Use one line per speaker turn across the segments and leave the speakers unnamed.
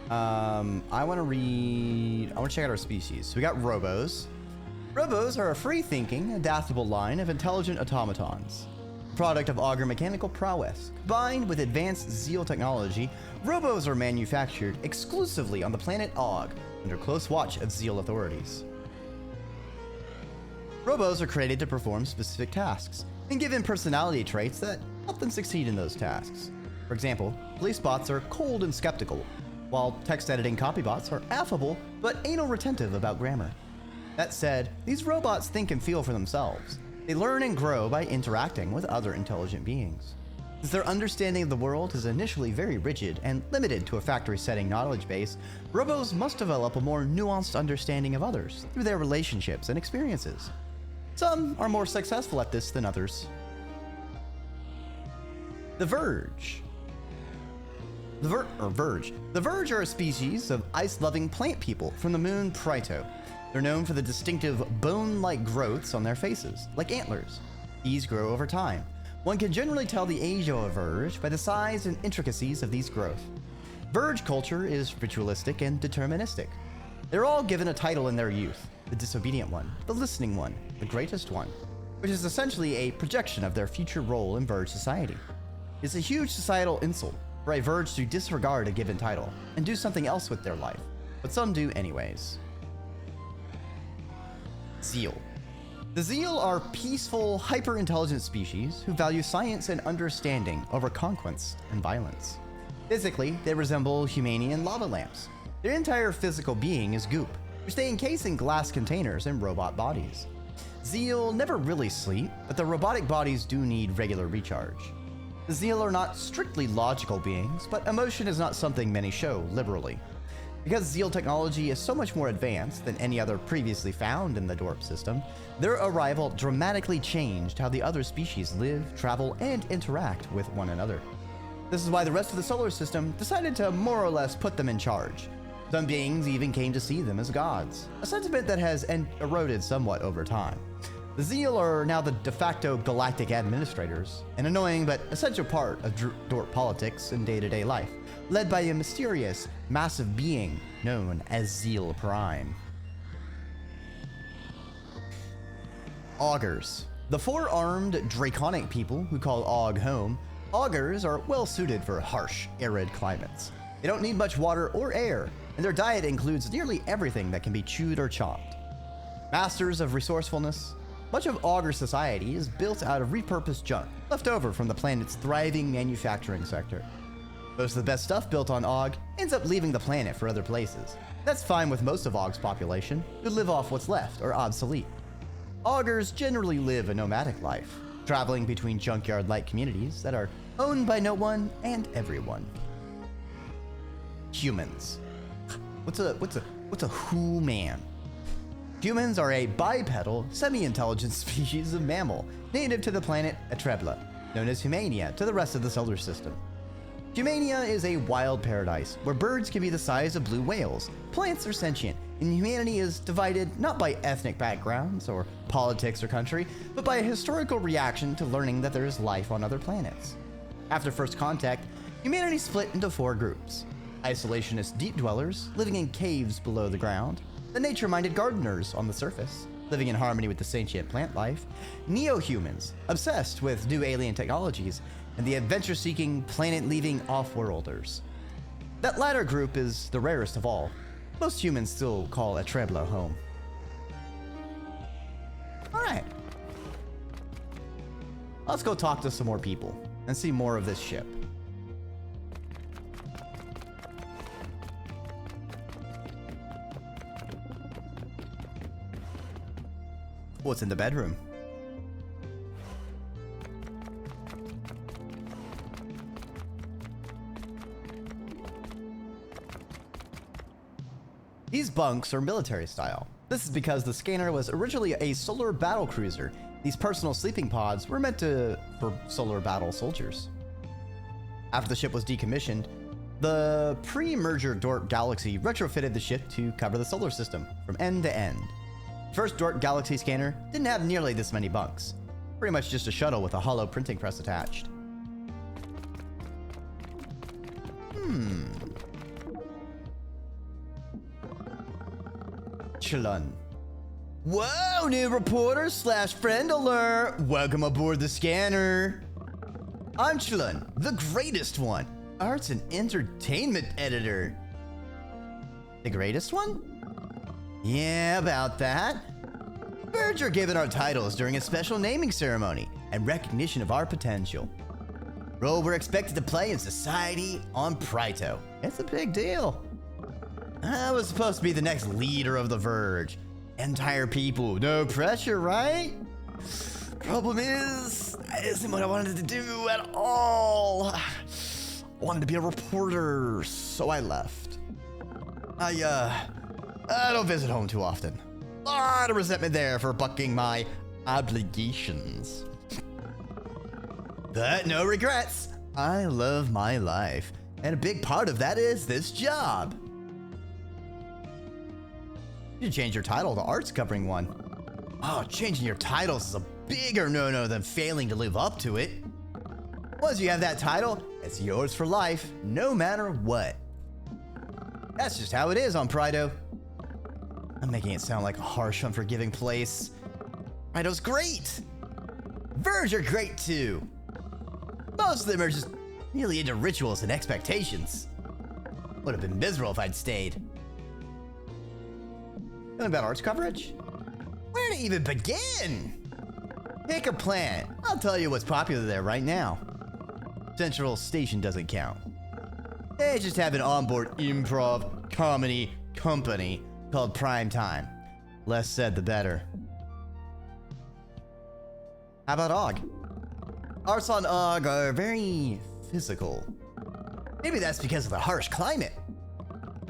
I want to check out our species. So we got robos. Robos are a free-thinking, adaptable line of intelligent automatons. Product of augur mechanical prowess. Combined with advanced Zeal technology, robos are manufactured exclusively on the planet Og, under close watch of Zeal authorities. Robos are created to perform specific tasks, and given personality traits that help them succeed in those tasks. For example, police bots are cold and skeptical, while text editing copybots are affable but anal retentive about grammar. That said, these robots think and feel for themselves. They learn and grow by interacting with other intelligent beings. Since their understanding of the world is initially very rigid and limited to a factory setting knowledge base, robos must develop a more nuanced understanding of others through their relationships and experiences. Some are more successful at this than others. The Verge. The Verge are a species of ice-loving plant people from the moon Prito. They're known for the distinctive bone-like growths on their faces, like antlers. These grow over time. One can generally tell the age of a Verge by the size and intricacies of these growth. Verge culture is ritualistic and deterministic. They're all given a title in their youth: the disobedient one, the listening one, the greatest one, which is essentially a projection of their future role in Verge society. It's a huge societal insult for a Verge to disregard a given title and do something else with their life, but some do anyways. Zeal. The Zeal are peaceful, hyper-intelligent species who value science and understanding over conquest and violence. Physically, they resemble Humanian lava lamps. Their entire physical being is goop, which they encase in glass containers and robot bodies. Zeal never really sleep, but the robotic bodies do need regular recharge. The Zeal are not strictly logical beings, but emotion is not something many show liberally. Because Zeal technology is so much more advanced than any other previously found in the DORP system, their arrival dramatically changed how the other species live, travel, and interact with one another. This is why the rest of the solar system decided to more or less put them in charge. Some beings even came to see them as gods, a sentiment that has eroded somewhat over time. The Zeal are now the de facto galactic administrators, an annoying but essential part of DORP politics and day-to-day life, led by a mysterious, massive being known as Zeal Prime. Augurs. The four-armed, draconic people who call Og home, augurs are well suited for harsh, arid climates. They don't need much water or air, and their diet includes nearly everything that can be chewed or chopped. Masters of resourcefulness, much of augur society is built out of repurposed junk left over from the planet's thriving manufacturing sector. Most of the best stuff built on Og ends up leaving the planet for other places. That's fine with most of Og's population, who live off what's left or obsolete. Augurs generally live a nomadic life, traveling between junkyard-like communities that are owned by no one and everyone. Humans. What's a who-man? Humans are a bipedal, semi-intelligent species of mammal native to the planet Atrebla, known as Humania to the rest of the solar system. Humania is a wild paradise where birds can be the size of blue whales, plants are sentient, and humanity is divided not by ethnic backgrounds or politics or country, but by a historical reaction to learning that there is life on other planets. After first contact, humanity split into four groups: isolationist deep dwellers, living in caves below the ground; the nature-minded gardeners on the surface, living in harmony with the sentient plant life; neo-humans, obsessed with new alien technologies; and the adventure-seeking, planet-leaving off-worlders. That latter group is the rarest of all. Most humans still call Atrebla home. Alright. Let's go talk to some more people and see more of this ship. What's in the bedroom? These bunks are military style. This is because the scanner was originally a solar battle cruiser. These personal sleeping pods were meant for solar battle soldiers. After the ship was decommissioned, the pre-merger DORP Galaxy retrofitted the ship to cover the solar system from end to end. First DORP Galaxy scanner didn't have nearly this many bunks. Pretty much just a shuttle with a hollow printing press attached. Chalun. Whoa, new reporter slash friend alert. Welcome aboard the scanner. I'm Chalun, the greatest one. Arts and entertainment editor. The greatest one? Yeah, about that. Birds are given our titles during a special naming ceremony and recognition of our potential. Role we're expected to play in society on Pryto. It's a big deal. I was supposed to be the next leader of the Verge. Entire people, no pressure, right? Problem is, that isn't what I wanted to do at all. I wanted to be a reporter, so I left. I don't visit home too often. A lot of resentment there for bucking my obligations. But no regrets. I love my life, and a big part of that is this job. You change your title to arts covering one. Oh, changing your titles is a bigger no-no than failing to live up to it. Once you have that title, it's yours for life, no matter what. That's just how it is on Pryto. I'm making it sound like a harsh, unforgiving place. Pryto's great. Verge are great too. Most of them are just really into rituals and expectations. Would have been miserable if I'd stayed. Something about arts coverage? Where to even begin? Pick a planet. I'll tell you what's popular there right now. Central Station doesn't count. They just have an onboard improv comedy company called Prime Time. Less said, the better. How about Og? Arts on Og are very physical. Maybe that's because of the harsh climate.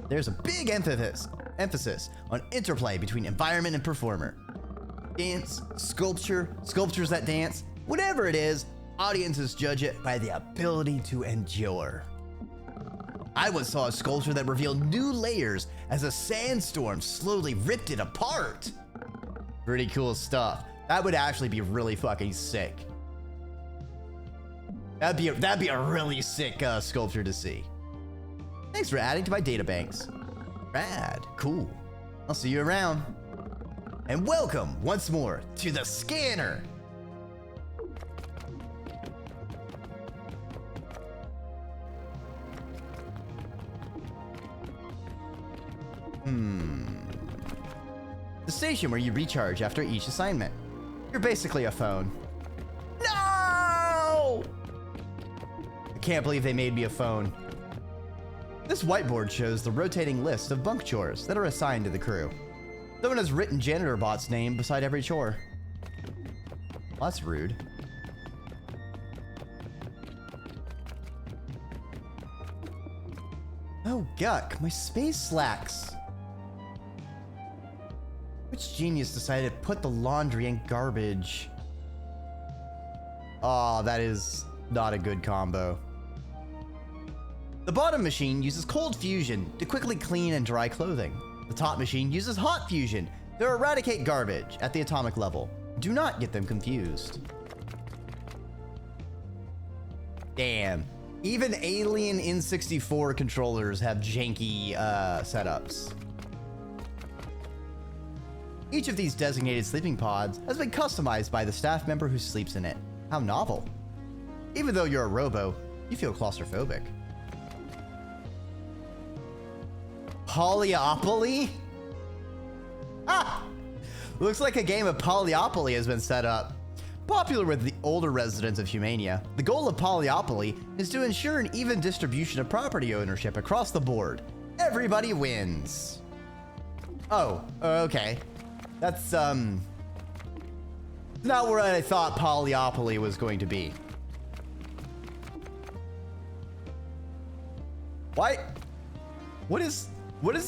There's a big emphasis on interplay between environment and performer. Dance, sculpture, sculptures that dance, whatever it is, audiences judge it by the ability to endure. I once saw a sculpture that revealed new layers as a sandstorm slowly ripped it apart. Pretty cool stuff. That would actually be really fucking sick. That'd be a really sick sculpture to see. Thanks for adding to my databanks. Rad, cool. I'll see you around. And welcome once more to the scanner. The station where you recharge after each assignment. You're basically a phone. No! I can't believe they made me a phone. This whiteboard shows the rotating list of bunk chores that are assigned to the crew. Someone has written Janitor Bot's name beside every chore. Well, that's rude. Oh, guck, my space slacks. Which genius decided to put the laundry in garbage? Oh, that is not a good combo. The bottom machine uses cold fusion to quickly clean and dry clothing. The top machine uses hot fusion to eradicate garbage at the atomic level. Do not get them confused. Damn. Even alien N64 controllers have janky setups. Each of these designated sleeping pods has been customized by the staff member who sleeps in it. How novel. Even though you're a robo, you feel claustrophobic. Polyopoly? Ah! Looks like a game of Polyopoly has been set up. Popular with the older residents of Humania, the goal of Polyopoly is to ensure an even distribution of property ownership across the board. Everybody wins. Oh, okay. That's, not where I thought Polyopoly was going to be. Why? What is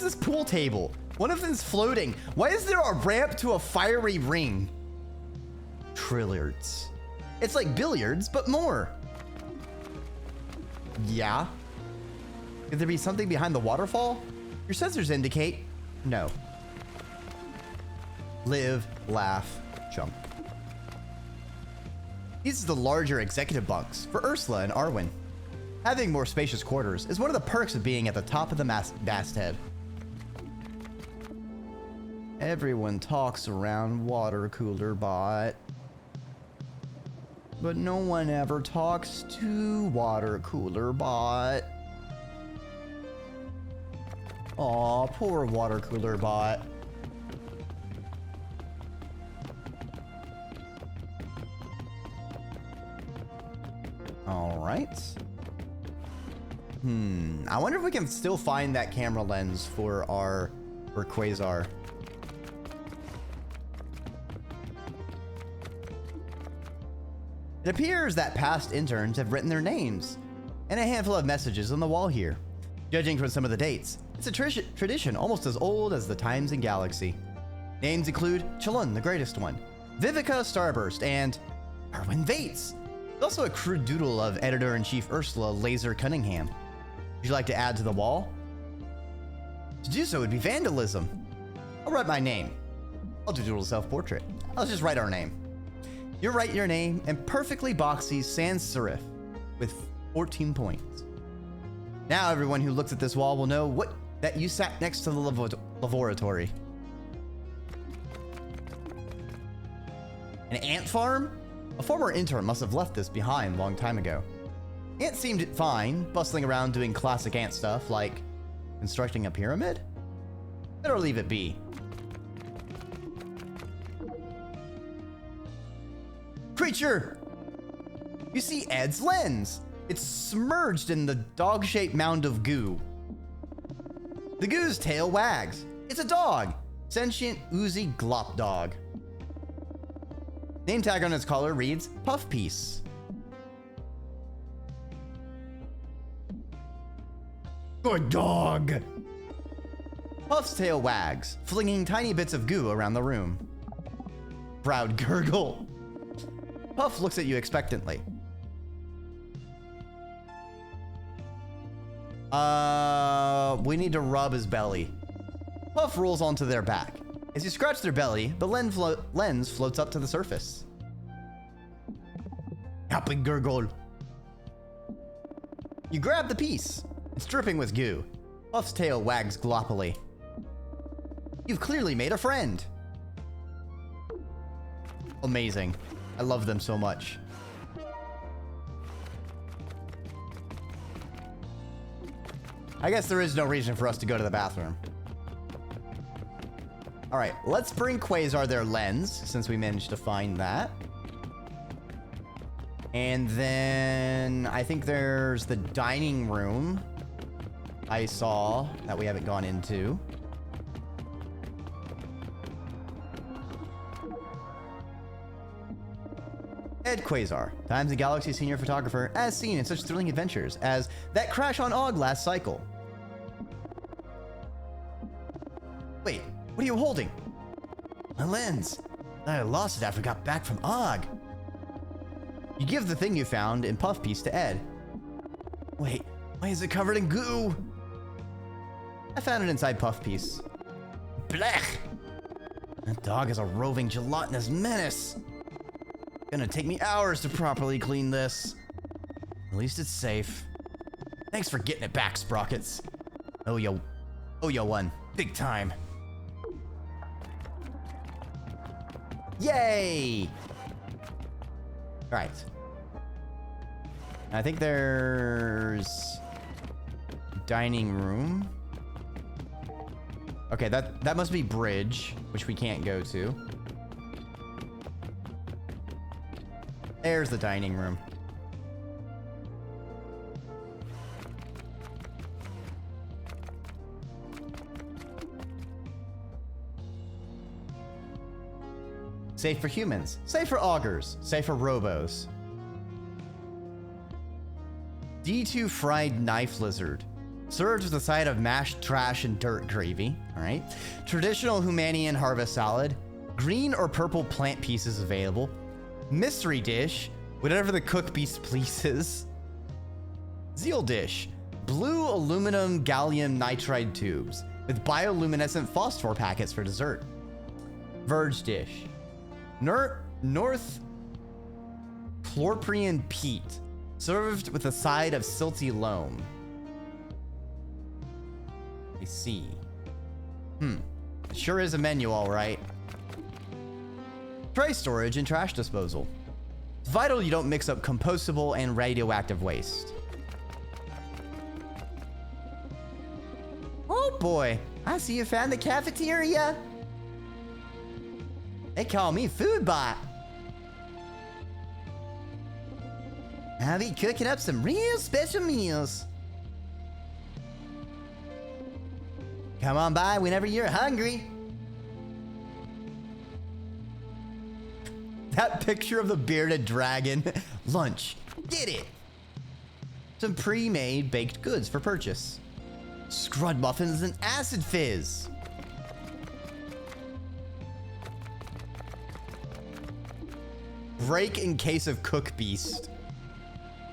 this pool table? One of them's floating. Why is there a ramp to a fiery ring? Trilliards. It's like billiards, but more. Yeah. Could there be something behind the waterfall? Your sensors indicate no. Live, laugh, jump. These are the larger executive bunks for Ursula and Arwen. Having more spacious quarters is one of the perks of being at the top of the masthead. Everyone talks around water cooler bot. But no one ever talks to water cooler bot. Aw, poor water cooler bot. All right. I wonder if we can still find that camera lens for Quasar. It appears that past interns have written their names and a handful of messages on the wall here. Judging from some of the dates, it's a tradition almost as old as the times in Galaxy. Names include Chalun, the greatest one, Vivica Starburst, and Erwin Vates. There's also a crude doodle of Editor-in-Chief Ursula Laser Cunningham. Would you like to add to the wall? To do so would be vandalism. I'll write my name. I'll do doodle self-portrait. I'll just write our name. You write your name and perfectly boxy sans serif with 14 points. Now everyone who looks at this wall will know that you sat next to the laboratory. An ant farm? A former intern must have left this behind a long time ago. Ant seemed fine, bustling around doing classic ant stuff like constructing a pyramid? Better leave it be. Creature! You see Ed's lens. It's submerged in the dog-shaped mound of goo. The goo's tail wags. It's a dog. Sentient, oozy glop dog. Name tag on its collar reads Puff Piece. Good dog. Puff's tail wags, flinging tiny bits of goo around the room. Proud gurgle. Puff looks at you expectantly. We need to rub his belly. Puff rolls onto their back. As you scratch their belly, the lens floats up to the surface. Happy gurgle. You grab the piece. It's dripping with goo. Puff's tail wags gloppily. You've clearly made a friend. Amazing. I love them so much. I guess there is no reason for us to go to the bathroom. All right, let's bring Quasar their lens, since we managed to find that. And then I think there's the dining room I saw that we haven't gone into. Ed Quasar, Times and Galaxy senior photographer, as seen in such thrilling adventures as that crash on Og last cycle. Wait, what are you holding? My lens. I lost it after I got back from Og. You give the thing you found in Puff Piece to Ed. Wait, why is it covered in goo? I found it inside Puff Piece. Blech! That dog is a roving gelatinous menace. Gonna take me hours to properly clean this. At least it's safe. Thanks for getting it back, Sprockets. Oh, you won. Big time. Yay! Alright. I think there's dining room. Okay, that must be bridge, which we can't go to. There's the dining room. Safe for humans, safe for augurs, safe for robos. D2 fried knife lizard. Served with a side of mashed trash and dirt gravy. All right. Traditional Humanian harvest salad. Green or purple plant pieces available. Mystery dish. Whatever the cook beast pleases. Zeal dish. Blue aluminum gallium nitride tubes with bioluminescent phosphor packets for dessert. Verge dish. North Chlorprian peat. Served with a side of silty loam. I see. Sure is a menu, all right. Tray storage and trash disposal. It's vital you don't mix up compostable and radioactive waste. Oh boy, I see you found the cafeteria. They call me Food Bot. I'll be cooking up some real special meals. Come on by whenever you're hungry. That picture of the bearded dragon. Lunch. Get it. Some pre-made baked goods for purchase. Scrud muffins and acid fizz. Break in case of cook beast.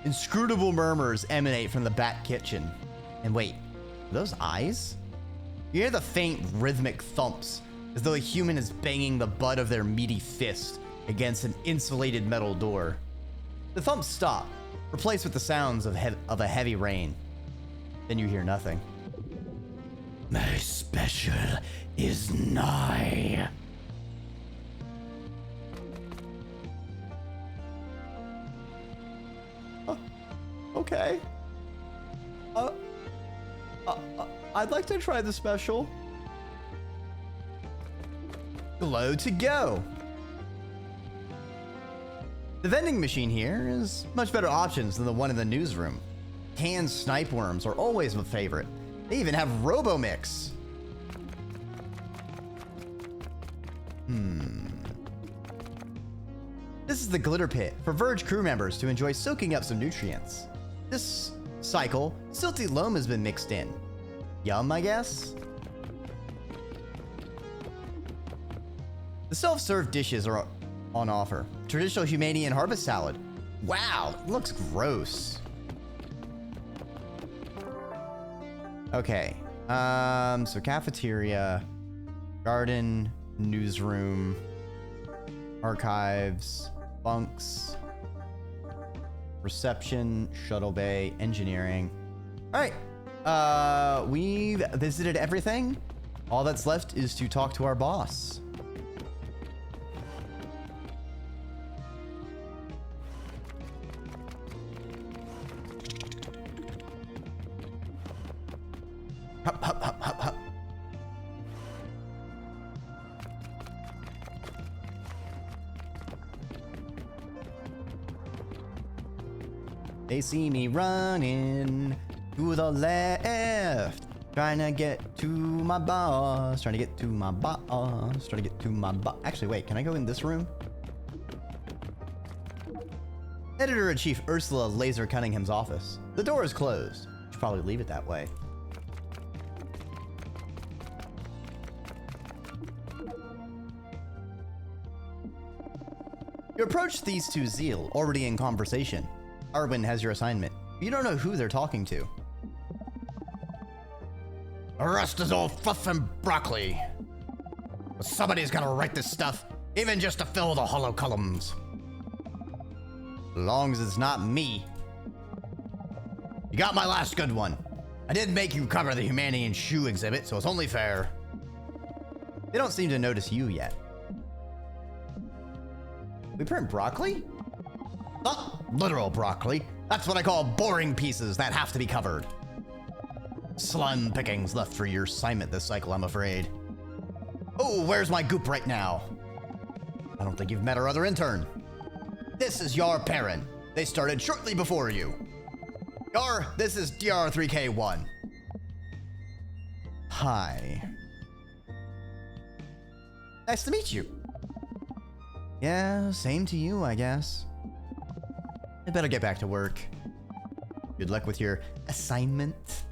Inscrutable murmurs emanate from the back kitchen. And wait, are those eyes? You hear the faint rhythmic thumps as though a human is banging the butt of their meaty fist against an insulated metal door. The thumps stop, replaced with the sounds of a heavy rain. Then you hear nothing. My special is nigh. Okay. I'd like to try the special. Glow to go. The vending machine here is much better options than the one in the newsroom. Canned snipe worms are always my favorite. They even have RoboMix. This is the glitter pit for Verge crew members to enjoy soaking up some nutrients. This cycle, silty loam has been mixed in. Yum, I guess? The self-serve dishes are on offer. Traditional Humanian harvest salad. Wow, looks gross. Okay. So cafeteria, garden, newsroom, archives, bunks, reception, shuttle bay, engineering. All right. We've visited everything. All that's left is to talk to our boss. Hup, hup, hup, hup, hup. They see me running to the left, trying to get to my boss, trying to get to my boss, trying to get to my boss. Actually, wait, can I go in this room? Editor-in-Chief Ursula Laser Cunningham's office. The door is closed. Should probably leave it that way. You approach these two Zeal, already in conversation. Arwen has your assignment. You don't know who they're talking to. The rest is all fluff and broccoli. But somebody's gotta write this stuff, even just to fill the hollow columns. As long as it's not me. You got my last good one. I did make you cover the Humanian shoe exhibit, so it's only fair. They don't seem to notice you yet. We print broccoli? Literal broccoli. That's what I call boring pieces that have to be covered. Slim pickings left for your assignment this cycle, I'm afraid. Oh, where's my goop right now? I don't think you've met our other intern. This is your parent. They started shortly before you. This is DR3K1. Hi. Nice to meet you. Yeah, same to you, I guess. I better get back to work. Good luck with your assignment.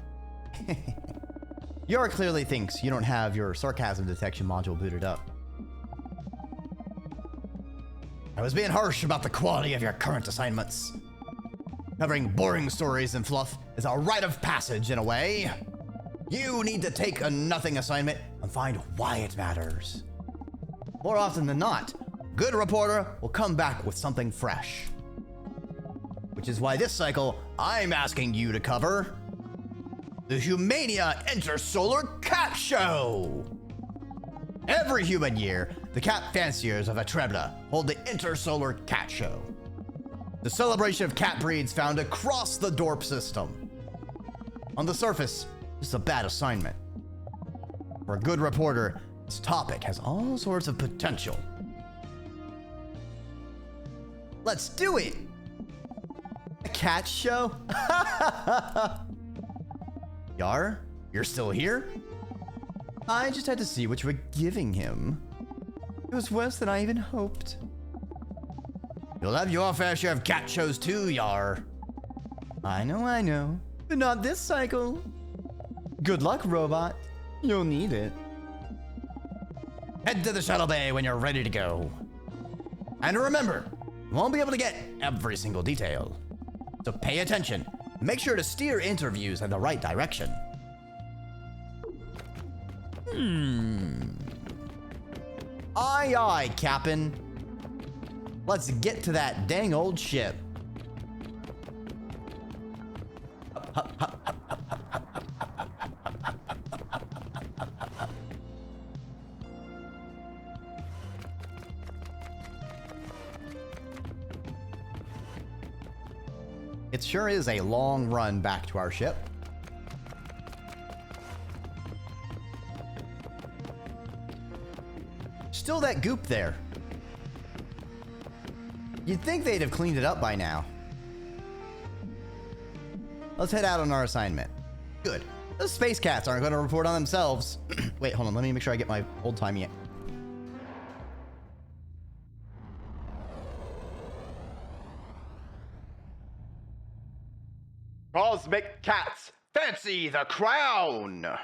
Yara clearly thinks you don't have your sarcasm detection module booted up. I was being harsh about the quality of your current assignments. Covering boring stories and fluff is a rite of passage in a way. You need to take a nothing assignment and find why it matters. More often than not, good reporter will come back with something fresh. Which is why this cycle, I'm asking you to cover the Humania Intersolar Cat Show. Every human year, the cat fanciers of Atrebla hold the Intersolar Cat Show, the celebration of cat breeds found across the Dorp system. On the surface, this is a bad assignment. For a good reporter, this topic has all sorts of potential. Let's do it! A cat show? Yar, you're still here? I just had to see what you were giving him. It was worse than I even hoped. You'll have your fair share of cat shows too, Yar. I know. But not this cycle. Good luck, robot. You'll need it. Head to the shuttle bay when you're ready to go. And remember, you won't be able to get every single detail. So pay attention. Make sure to steer interviews in the right direction. Aye, aye, Captain. Let's get to that dang old ship. It sure is a long run back to our ship. Still that goop there. You'd think they'd have cleaned it up by now. Let's head out on our assignment. Good. Those space cats aren't going to report on themselves. Wait, hold on. Let me make sure I get my old-timey. Cosmic Cats fancy the crown!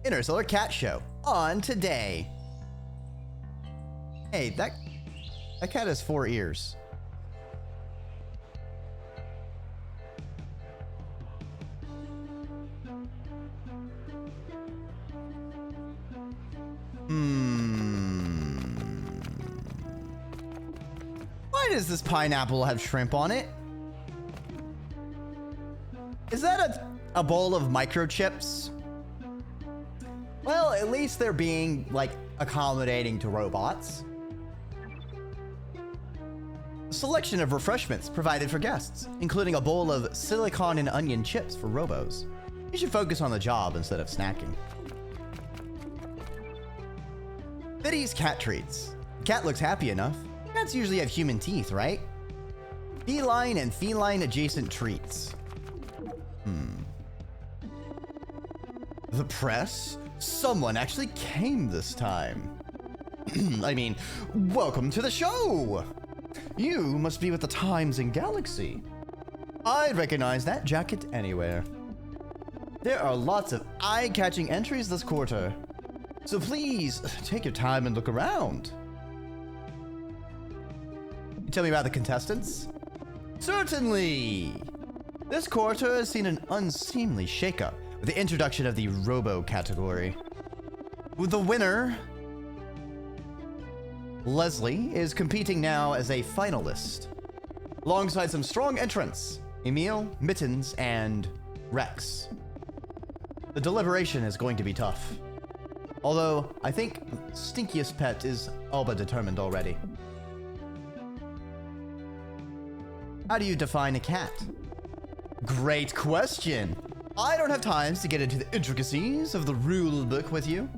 Interstellar Cat Show on today. Hey, that cat has 4 ears. Why does this pineapple have shrimp on it? Is that a bowl of microchips? Well, at least they're being, like, accommodating to robots. A selection of refreshments provided for guests, including a bowl of silicon and onion chips for robos. You should focus on the job instead of snacking. Biddy's cat treats. Cat looks happy enough. Cats usually have human teeth, right? Feline and feline adjacent treats. The press? Someone actually came this time. I mean, welcome to the show! You must be with the Times and Galaxy. I'd recognize that jacket anywhere. There are lots of eye-catching entries this quarter, so please take your time and look around. You tell me about the contestants? Certainly! This quarter has seen an unseemly shakeup with the introduction of the Robo category. With the winner, Leslie, is competing now as a finalist, alongside some strong entrants, Emil, Mittens, and Rex. The deliberation is going to be tough. Although, I think Stinkiest Pet is all but determined already. How do you define a cat? Great question! I don't have time to get into the intricacies of the rule book with you.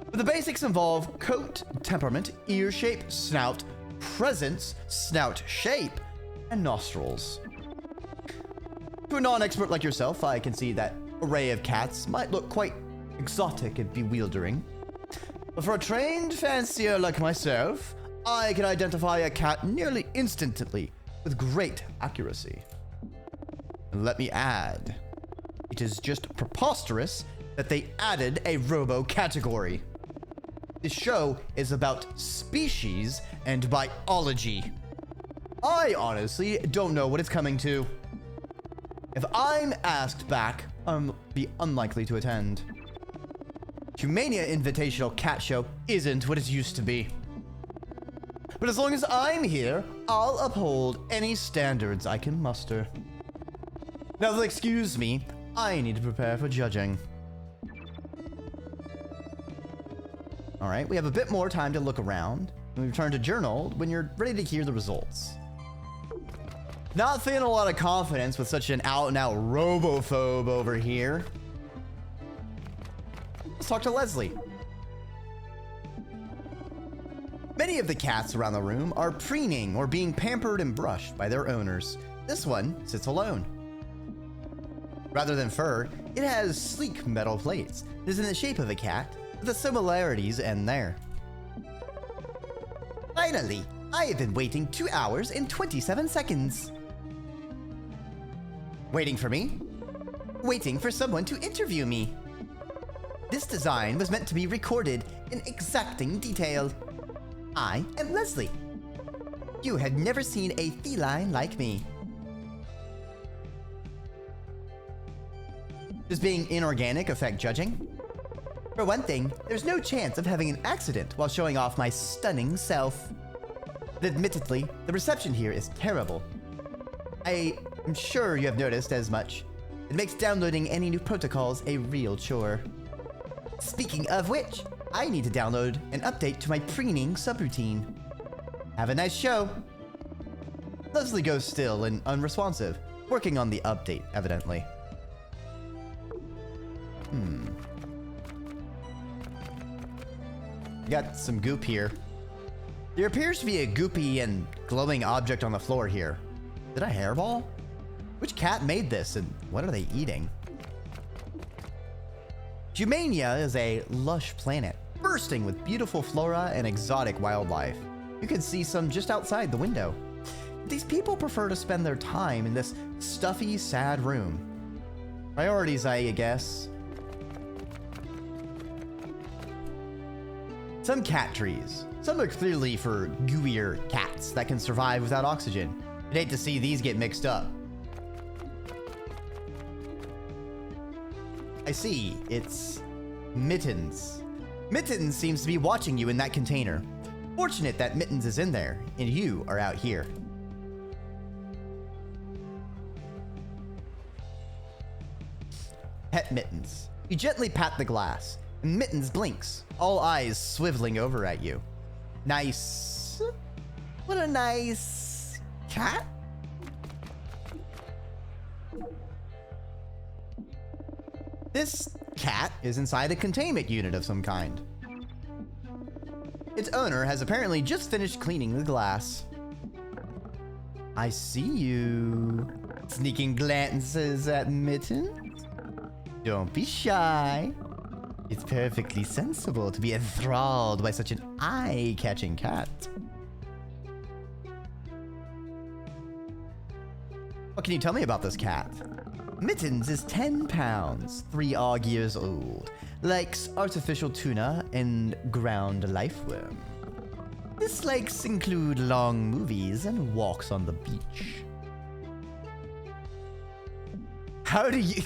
But the basics involve coat, temperament, ear shape, snout, presence, snout shape, and nostrils. To a non-expert like yourself, I can see that array of cats might look quite exotic and bewildering. But for a trained fancier like myself, I can identify a cat nearly instantly with great accuracy. And let me add, it is just preposterous that they added a robo category. This show is about species and biology. I honestly don't know what it's coming to. If I'm asked back, I'll be unlikely to attend. Humania Invitational Cat Show isn't what it used to be. But as long as I'm here, I'll uphold any standards I can muster. Now, excuse me, I need to prepare for judging. All right, we have a bit more time to look around. We return to journal when you're ready to hear the results. Not feeling a lot of confidence with such an out-and-out robophobe over here. Let's talk to Leslie. Many of the cats around the room are preening or being pampered and brushed by their owners. This one sits alone. Rather than fur, it has sleek metal plates. It is in the shape of a cat, but the similarities end there. Finally, I have been waiting 2 hours and 27 seconds. Waiting for me? Waiting for someone to interview me. This design was meant to be recorded in exacting detail. I am Leslie. You had never seen a feline like me. Does being inorganic affect judging? For one thing, there's no chance of having an accident while showing off my stunning self. But admittedly, the reception here is terrible. I am sure you have noticed as much. It makes downloading any new protocols a real chore. Speaking of which, I need to download an update to my preening subroutine. Have a nice show. Leslie goes still and unresponsive, working on the update, evidently. Got some goop here. There appears to be a goopy and glowing object on the floor here. Is it a hairball? Which cat made this and what are they eating? Humania is a lush planet, bursting with beautiful flora and exotic wildlife. You can see some just outside the window. These people prefer to spend their time in this stuffy, sad room. Priorities, I guess. Some cat trees. Some are clearly for gooier cats that can survive without oxygen. I'd hate to see these get mixed up. I see, it's Mittens. Mittens seems to be watching you in that container. Fortunate that Mittens is in there, and you are out here. Pet Mittens. You gently pat the glass, and Mittens blinks, all eyes swiveling over at you. Nice. What a nice cat. This cat is inside a containment unit of some kind. Its owner has apparently just finished cleaning the glass. I see you. Sneaking glances at Mittens. Don't be shy. It's perfectly sensible to be enthralled by such an eye-catching cat. What can you tell me about this cat? Mittens is 10 pounds, 3 odd years old, likes artificial tuna and ground lifeworm. Dislikes include long movies and walks on the beach. How do you...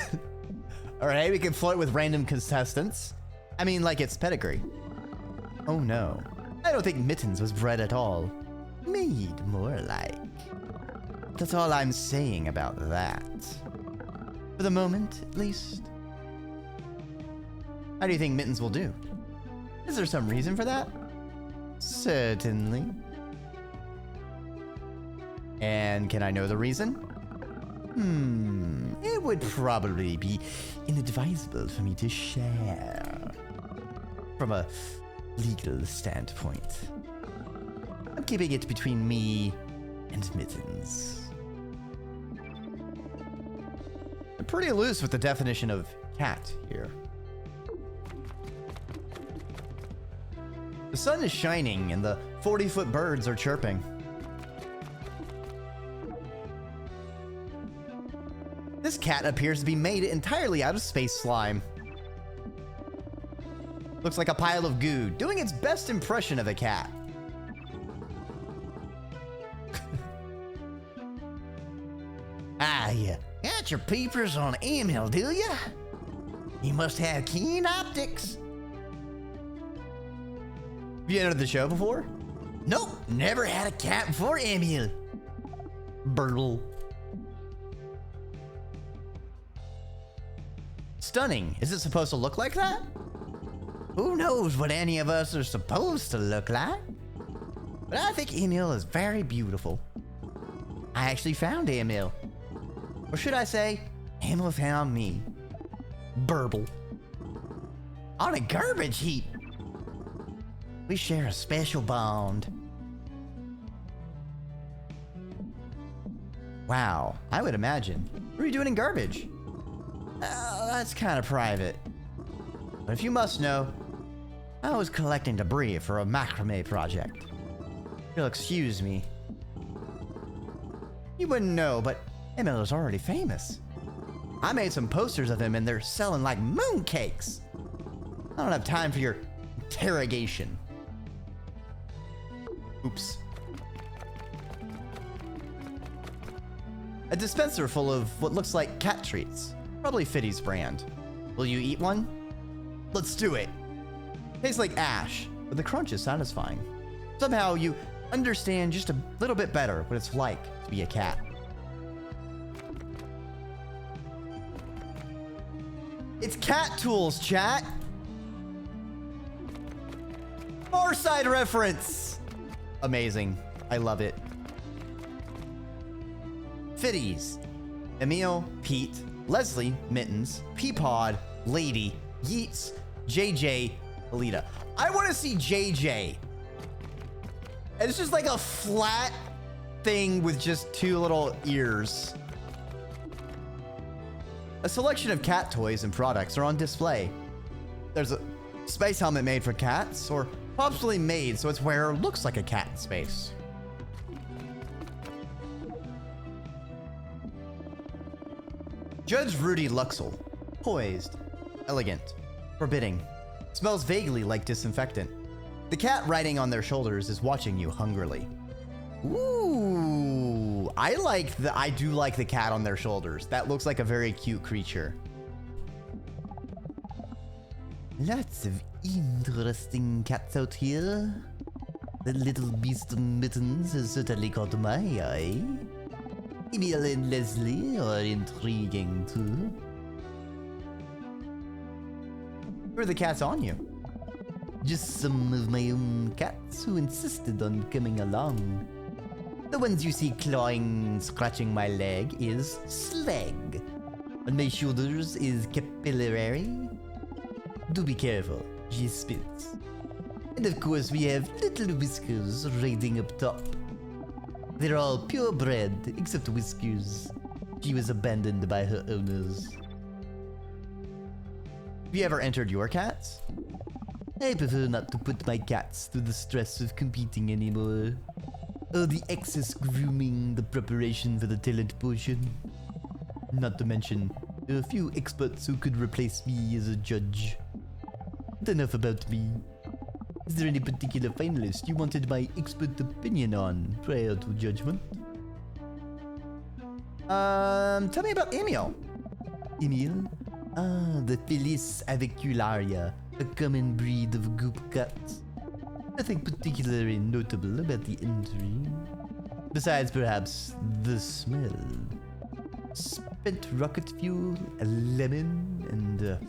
Alright, we can flirt with random contestants. I mean, like it's pedigree. Oh no, I don't think Mittens was bred at all. Made more like. That's all I'm saying about that. For the moment, at least. How do you think Mittens will do? Is there some reason for that? Certainly. And can I know the reason? It would probably be inadvisable for me to share. From a legal standpoint. I'm keeping it between me and Mittens. I'm pretty loose with the definition of cat here. The sun is shining and the 40-foot birds are chirping. This cat appears to be made entirely out of space slime. Looks like a pile of goo, doing its best impression of a cat. Ah, you got your peepers on Emil, do ya? You must have keen optics. Have you entered the show before? Nope, never had a cat before Emil. Burtle. Stunning. Is it supposed to look like that? Who knows what any of us are supposed to look like? But I think Emil is very beautiful. I actually found Emil. Or should I say, Emil found me. Burble. On a garbage heap. We share a special bond. Wow, I would imagine. What are you doing in garbage? That's kind of private. But if you must know, I was collecting debris for a macrame project. You'll excuse me. You wouldn't know, but Emil is already famous. I made some posters of him and they're selling like mooncakes. I don't have time for your interrogation. Oops. A dispenser full of what looks like cat treats. Probably Fiddy's brand. Will you eat one? Let's do it. Tastes like ash, but the crunch is satisfying. Somehow you understand just a little bit better what it's like to be a cat. It's cat tools, chat. Far Side reference. Amazing. I love it. Fiddies. Emil, Pete, Leslie, Mittens, Peapod, Lady, Yeats, JJ, Alita. I want to see JJ. And it's just like a flat thing with just two little ears. A selection of cat toys and products are on display. There's a space helmet made for cats, or possibly made so its wearer looks like a cat in space. Judge Rudy Luxel. Poised. Elegant. Forbidding. Smells vaguely like disinfectant. The cat riding on their shoulders is watching you hungrily. Ooh, I do like the cat on their shoulders. That looks like a very cute creature. Lots of interesting cats out here. The little beast of Mittens has certainly caught my eye. Emil and Leslie are intriguing too. Who are the cats on you? Just some of my own cats who insisted on coming along. The ones you see clawing and scratching my leg is Slag. On my shoulders is Capillary. Do be careful, she spits. And of course we have little Whiskers riding up top. They're all purebred, except Whiskers. She was abandoned by her owners. Have you ever entered your cats? I prefer not to put my cats through the stress of competing anymore. Or the excess grooming, the preparation for the talent potion. Not to mention, there are a few experts who could replace me as a judge. But enough about me. Is there any particular finalist you wanted my expert opinion on prior to judgment? Tell me about Emil. Emil? Ah, the Felis avicularia, a common breed of goop cats. Nothing particularly notable about the entry. Besides perhaps the smell. Spent rocket fuel, a lemon, and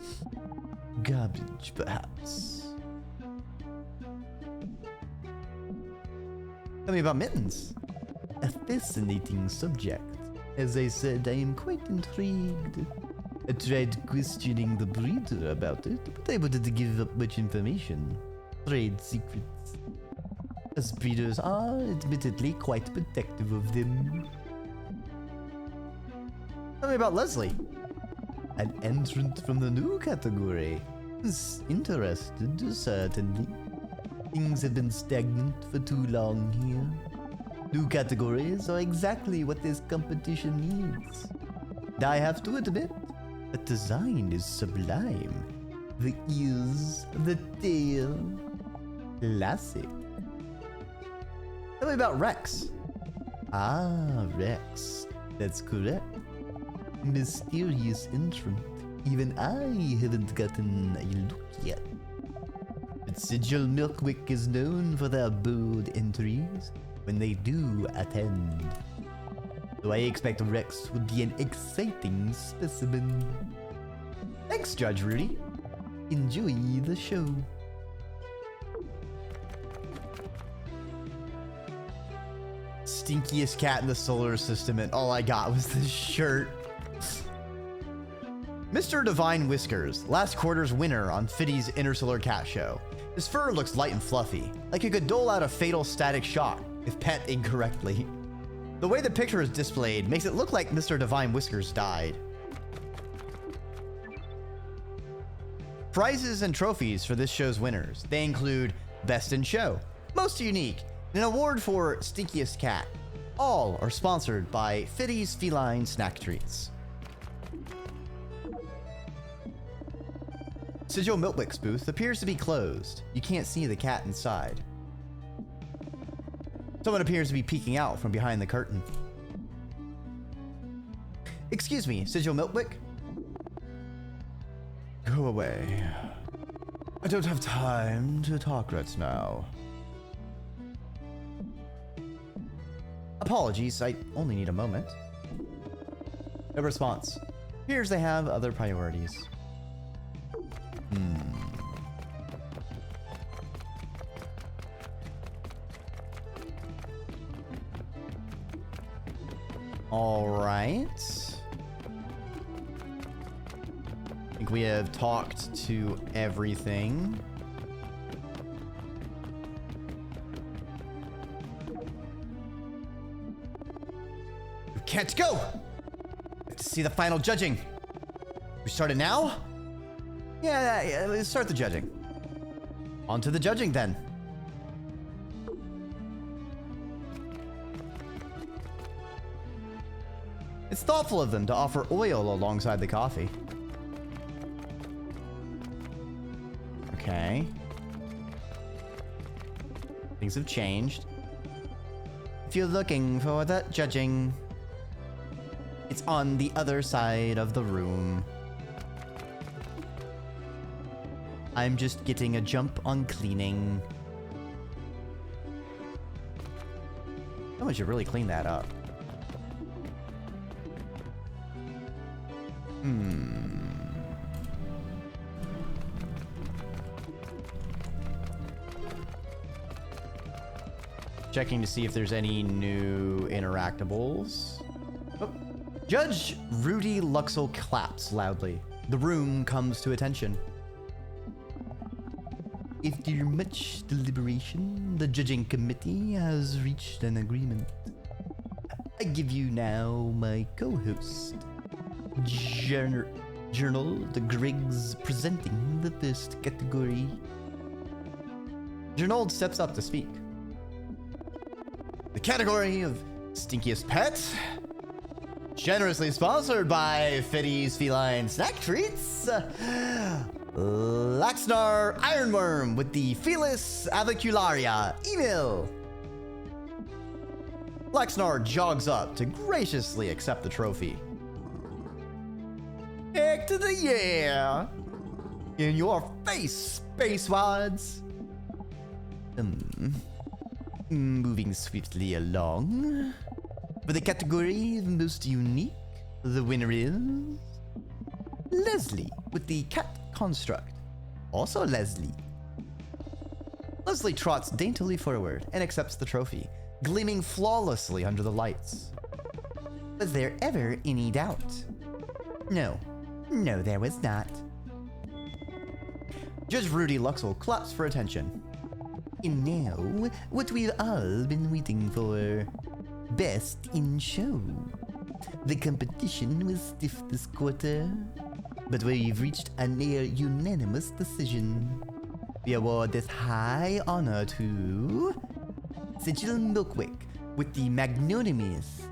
garbage perhaps. Tell me about Mittens. A fascinating subject. As I said, I am quite intrigued. I tried questioning the breeder about it, but I wanted to give up much information. Trade secrets. As breeders are admittedly quite protective of them. Tell me about Leslie. An entrant from the new category. Is interested, certainly. Things have been stagnant for too long here. New categories are exactly what this competition needs. And I have to admit, the design is sublime. The ears, the tail. Classic. Tell me about Rex. Ah, Rex. That's correct. Mysterious entrant. Even I haven't gotten a look yet. But Sigil Milkwick is known for their bold entries when they do attend. So I expect Rex will be an exciting specimen. Thanks, Judge Rudy. Enjoy the show. stinkiest cat in the solar system, and all I got was this shirt. Mr. Divine Whiskers, last quarter's winner on Fiddy's Interstellar Cat Show. His fur looks light and fluffy, like it could dole out a fatal static shock if pet incorrectly. The way the picture is displayed makes it look like Mr. Divine Whiskers died. Prizes and trophies for this show's winners. They include Best in Show, Most Unique, and an award for Stinkiest Cat. All are sponsored by Fiddy's Feline Snack Treats. Sigil Miltwick's booth appears to be closed. You can't see the cat inside. Someone appears to be peeking out from behind the curtain. Excuse me, Sigil Miltwick? Go away. I don't have time to talk right now. Apologies, I only need a moment. No response. Appears they have other priorities. All right. I think we have talked to everything. You can't go! Let's see the final judging. We start it now? Yeah, let's start the judging. On to the judging then. It's thoughtful of them to offer oil alongside the coffee. Okay. Things have changed. If you're looking for that judging, it's on the other side of the room. I'm just getting a jump on cleaning. Someone should really clean that up. Checking to see if there's any new interactables. Oh. Judge Rudy Luxel claps loudly. The room comes to attention. After much deliberation, the judging committee has reached an agreement. I give you now my co-host, Journal the Griggs, presenting the first category. Jernold steps up to speak. The category of Stinkiest Pet, generously sponsored by Fiddy's Feline Snack Treats, Laxnar Ironworm with the Felis Avicularia email. Laxnar jogs up to graciously accept the trophy. Heck to the yeah! In your face, Space Wads! Moving swiftly along. For the category of Most Unique, the winner is Leslie with the cat construct. Also Leslie. Leslie trots daintily forward and accepts the trophy, gleaming flawlessly under the lights. Was there ever any doubt? No, there was not. Judge Rudy Luxel claps for attention. And now, what we've all been waiting for. Best in Show. The competition was stiff this quarter, but we've reached a near unanimous decision. We award this high honor to Sigil Milkwick with the magnanimous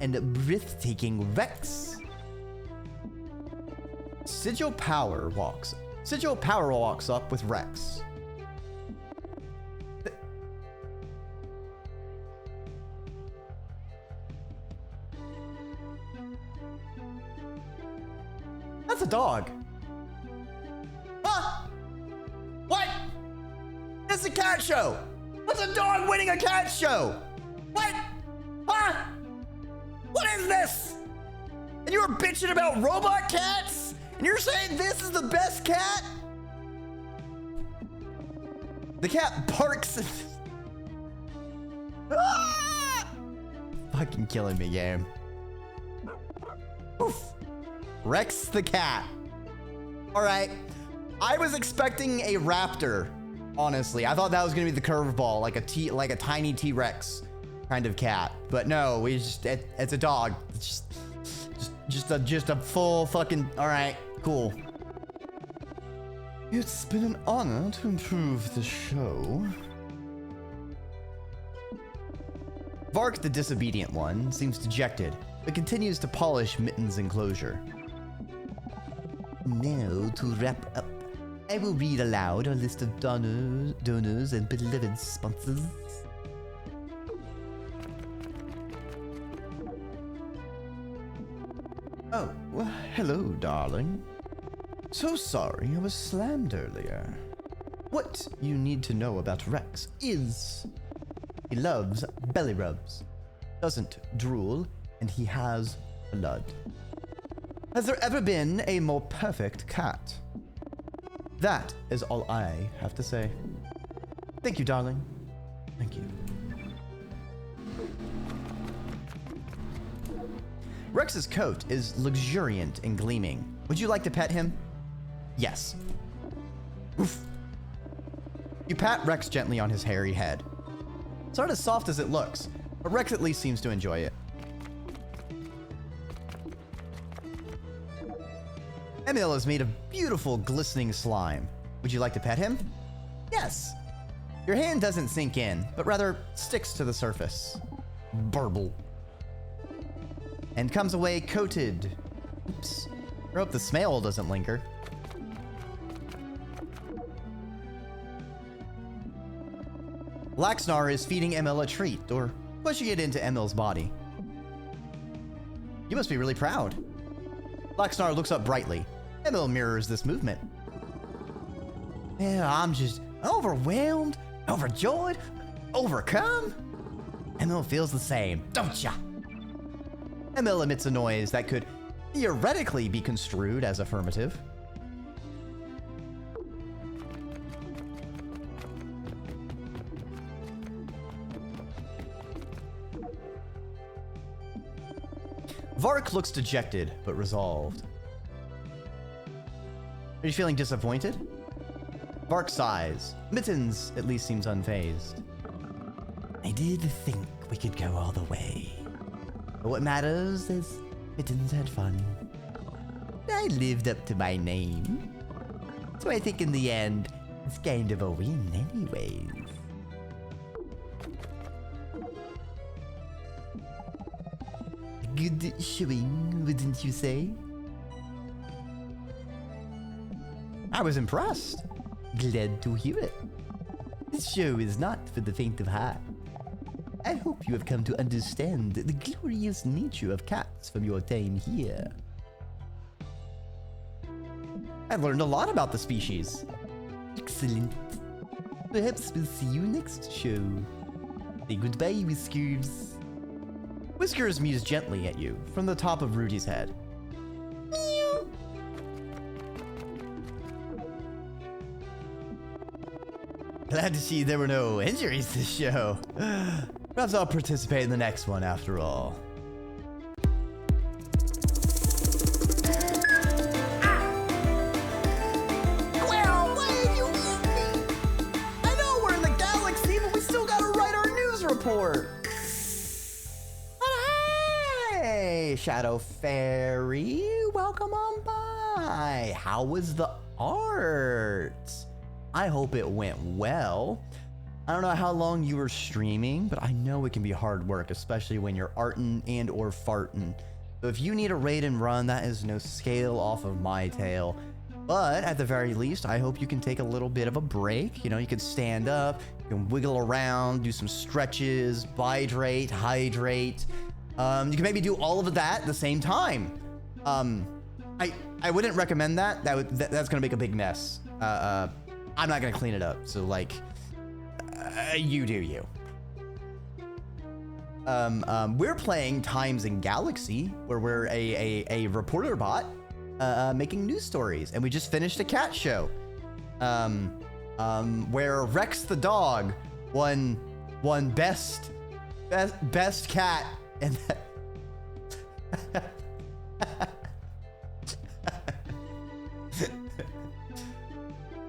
and breathtaking Rex. Sigil Power walks up with Rex. That's a dog. Huh? What? It's a cat show. What's a dog winning a cat show? What? Huh? What is this? And you were bitching about robot cats? And you're saying this is the best cat? The cat barks. Ah! fucking killing me, game. Oof. Rex the cat. All right. I was expecting a raptor, honestly. I thought that was gonna be the curveball, like a tiny T-Rex kind of cat. But no, it's a dog. It's just a full fucking. All right, cool. It's been an honor to improve the show. Vark, the disobedient one, seems dejected, but continues to polish Mitten's enclosure. Now, to wrap up, I will read aloud our list of donors and beloved sponsors. Oh, well, hello, darling. So sorry I was slammed earlier. What you need to know about Rex is he loves belly rubs, doesn't drool, and he has blood. Has there ever been a more perfect cat? That is all I have to say. Thank you, darling. Thank you. Rex's coat is luxuriant and gleaming. Would you like to pet him? Yes. Oof. You pat Rex gently on his hairy head. It's not as soft as it looks, but Rex at least seems to enjoy it. Emil is made of beautiful, glistening slime. Would you like to pet him? Yes. Your hand doesn't sink in, but rather sticks to the surface. Burble. And comes away coated. Oops. I hope the smell doesn't linger. Laxnar is feeding Emil a treat, or pushing it into Emil's body. You must be really proud. Laxnar looks up brightly. Emil mirrors this movement. Yeah, I'm just overwhelmed, overjoyed, overcome. Emil feels the same, don't ya? Emil emits a noise that could theoretically be construed as affirmative. Vark looks dejected, but resolved. Are you feeling disappointed? Vark sighs. Mittens at least seems unfazed. I did think we could go all the way. But what matters is Mittens had fun. I lived up to my name. So I think in the end, it's kind of a win anyways. Good showing, wouldn't you say? I was impressed. Glad to hear it. This show is not for the faint of heart. I hope you have come to understand the glorious nature of cats from your time here. I've learned a lot about the species. Excellent. Perhaps we'll see you next show. Say goodbye, Whiskers. Whiskers mews gently at you from the top of Rudy's head. Meow. Glad to see there were no injuries this show. Perhaps I'll participate in the next one after all. Well, why did you eat me? I know we're in the galaxy, but we still gotta write our news report. Hey, Shadow Fairy, welcome on by. How was the art? I hope it went well. I don't know how long you were streaming, but I know it can be hard work, especially when you're artin' and or fartin'. So if you need a raid and run, that is no scale off of my tail. But at the very least, I hope you can take a little bit of a break. You know, you can stand up, you can wiggle around, do some stretches, hydrate. You can maybe do all of that at the same time. I wouldn't recommend that. That's gonna make a big mess. I'm not gonna clean it up. So like, you do you. We're playing Times in Galaxy, where we're a reporter bot, making news stories, and we just finished a cat show, where Rex the dog won best cat And that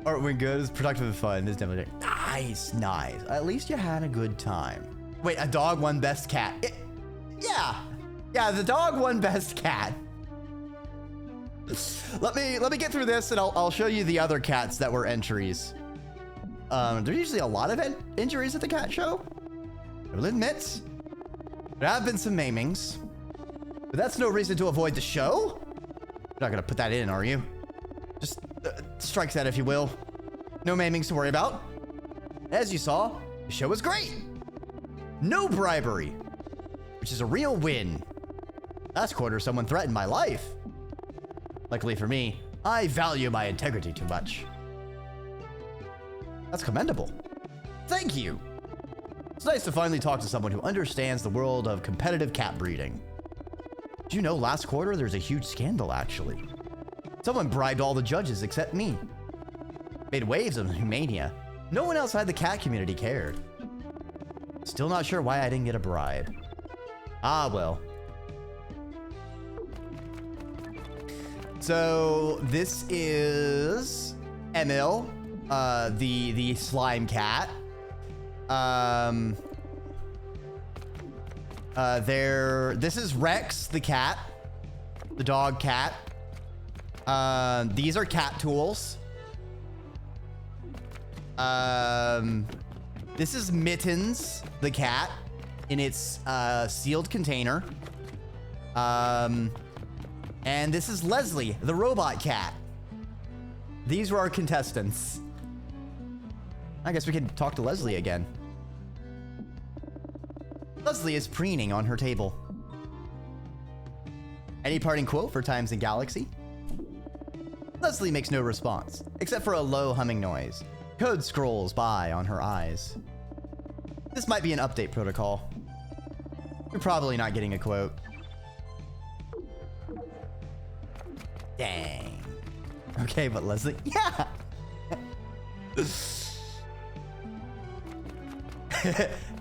art when good is productive and fun. Is definitely nice, nice. At least you had a good time. Wait, a dog won best cat. Yeah, the dog won best cat. Let me get through this, and I'll show you the other cats that were entries. There's usually a lot of injuries at the cat show, I will admit. There have been some maimings, but that's no reason to avoid the show. You're not gonna put that in, are you? Just strike that if you will. No maimings to worry about. As you saw, the show was great. No bribery, which is a real win. Last quarter, someone threatened my life. Luckily for me, I value my integrity too much. That's commendable. Thank you. It's nice to finally talk to someone who understands the world of competitive cat breeding. Did you know last quarter there's a huge scandal, actually? Someone bribed all the judges except me. Made waves of mania. No one outside the cat community cared. Still not sure why I didn't get a bribe. Ah, well. So this is Emil, the slime cat. This is Rex, the cat, the dog cat. These are cat tools. This is Mittens, the cat, in its sealed container. And this is Leslie, the robot cat. These were our contestants. I guess we can talk to Leslie again. Leslie is preening on her table. Any parting quote for Times and Galaxy? Leslie makes no response, except for a low humming noise. Code scrolls by on her eyes. This might be an update protocol. You're probably not getting a quote. Dang. Okay, but Leslie, yeah.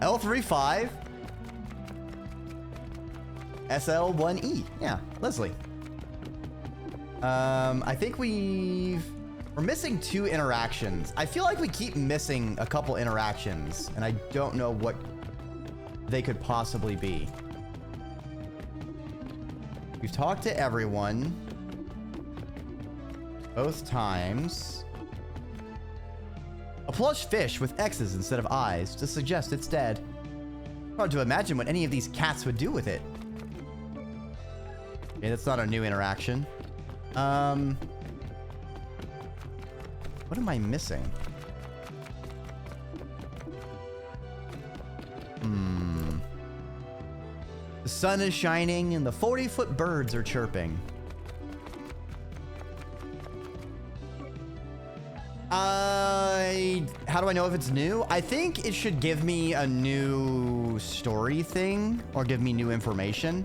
L35 SL1E. Yeah, Leslie. I think we're missing 2 interactions. I feel like we keep missing a couple interactions, and I don't know what they could possibly be. We've talked to everyone both times. A plush fish with X's instead of I's to suggest it's dead. Hard to imagine what any of these cats would do with it. Okay, that's not a new interaction. What am I missing? The sun is shining and the 40-foot birds are chirping. How do I know if it's new? I think it should give me a new story thing or give me new information.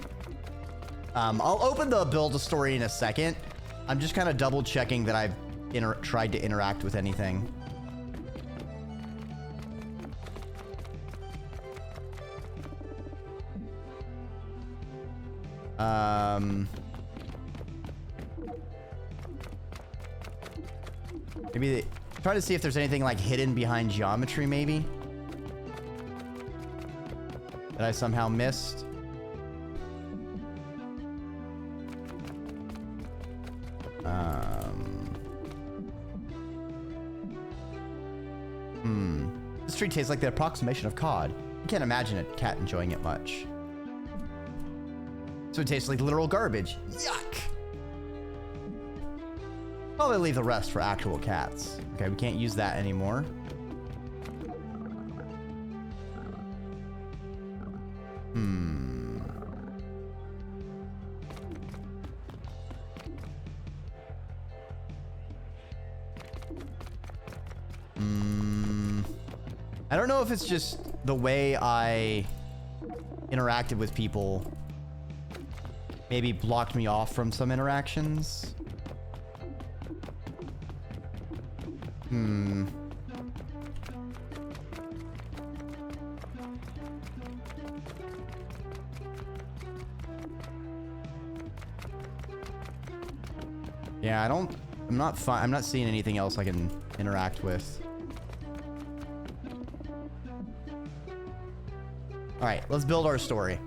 I'll open the build a story in a second. I'm just kind of double checking that I've tried to interact with anything. Maybe try to see if there's anything like hidden behind geometry, maybe, that I somehow missed. This tree tastes like the approximation of cod. You can't imagine a cat enjoying it much. So it tastes like literal garbage. Yuck! Probably leave the rest for actual cats. Okay, we can't use that anymore. I don't know if it's just the way I interacted with people maybe blocked me off from some interactions. Yeah, I'm not seeing anything else I can interact with. All right, let's build our story.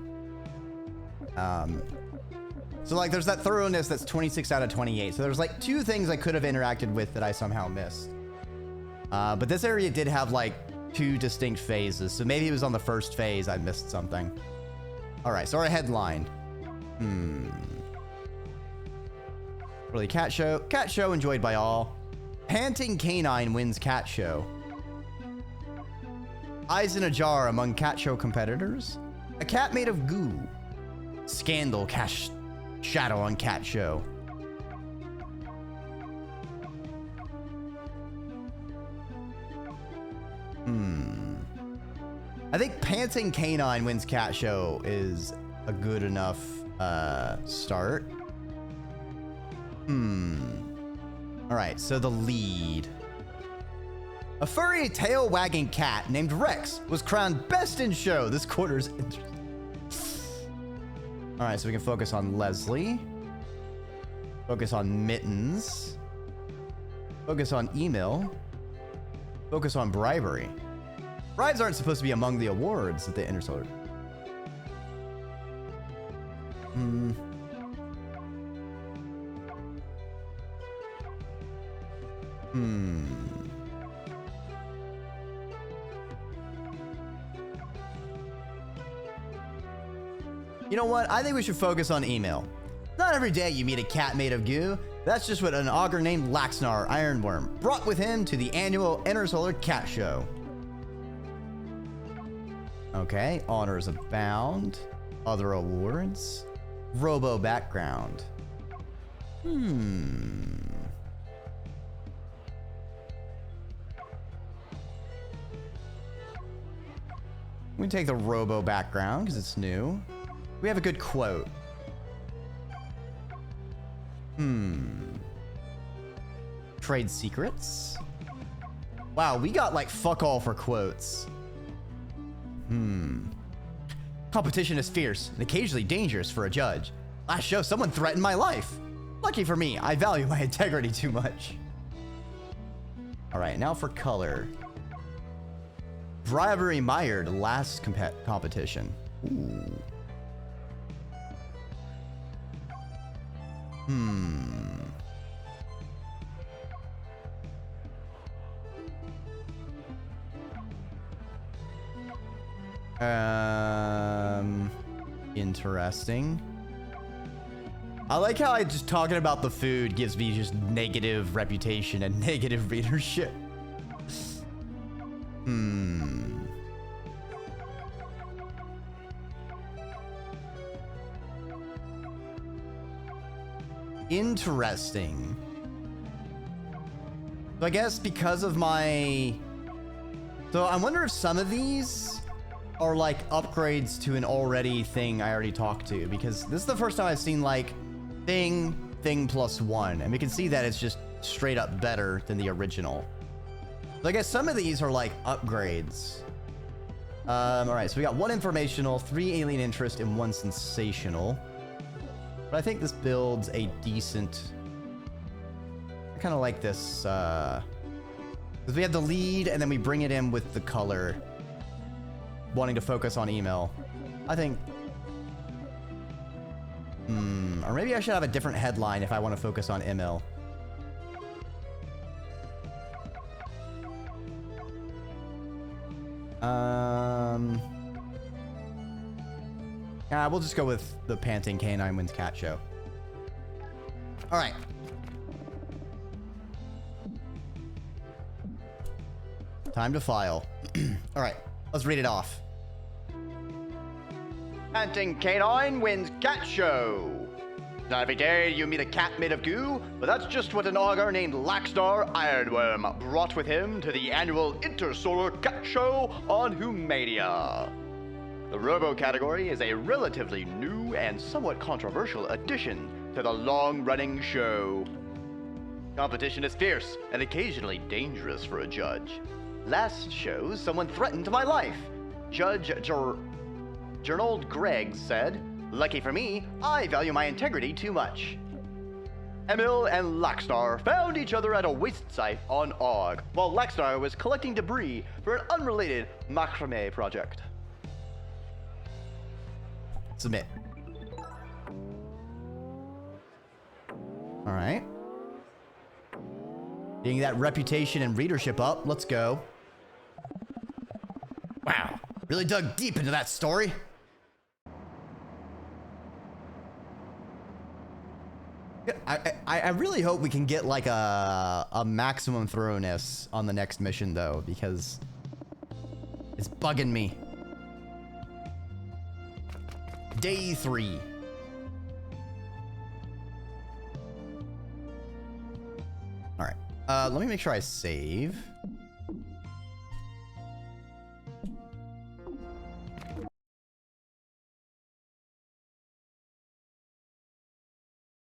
So like there's that thoroughness that's 26 out of 28. So there's like 2 things I could have interacted with that I somehow missed. But this area did have like 2 distinct phases. So maybe it was on the first phase I missed something. All right, so our headline. Really, cat show. Cat show enjoyed by all. Panting canine wins cat show. Eyes in a jar among cat show competitors. A cat made of goo. Scandal casts shadow on cat show. I think panting canine wins cat show is a good enough start. All right, so the lead. A furry tail-wagging cat named Rex was crowned best in show this quarter's. All right, so we can focus on Leslie. Focus on Mittens. Focus on email. Focus on bribery. Bribes aren't supposed to be among the awards at the Intersolar. You know what? I think we should focus on email. Not every day you meet a cat made of goo. That's just what an augur named Laxnar Ironworm brought with him to the annual Intersolar Cat Show. Okay, honors abound. Other awards. Robo background. We take the robo background because it's new. We have a good quote. Trade secrets. Wow, we got like fuck all for quotes. Competition is fierce and occasionally dangerous for a judge. Last show, someone threatened my life. Lucky for me, I value my integrity too much. All right, now for color. Bribery mired last competition. Ooh. Interesting. I like how just talking about the food gives me just negative reputation and negative readership. Interesting. So I guess because of my... So I wonder if some of these are like upgrades to an already thing I already talked to, because this is the first time I've seen like thing plus 1, and we can see that it's just straight up better than the original. So I guess some of these are like upgrades. All right, so we got 1 informational, 3 alien interest, and 1 sensational. But I think this builds a decent... I kind of like this, because we have the lead, and then we bring it in with the color, wanting to focus on email. I think... or maybe I should have a different headline if I want to focus on email. We'll just go with the panting canine wins cat show. All right. Time to file. All right, let's read it off. Panting canine wins cat show. Not every day you meet a cat made of goo, but that's just what an augur named Laxnar Ironworm brought with him to the annual Intersolar Cat Show on Humania. The Robo category is a relatively new and somewhat controversial addition to the long-running show. Competition is fierce and occasionally dangerous for a judge. Last show, someone threatened my life. Judge Gernold Gregg said, "Lucky for me, I value my integrity too much." Emil and Laxnar found each other at a waste site on Arg, while Laxnar was collecting debris for an unrelated macrame project. Submit. All right. Getting that reputation and readership up. Let's go. Wow. Really dug deep into that story. I really hope we can get like a maximum thoroughness on the next mission though, because it's bugging me. Day 3. All right. Let me make sure I save.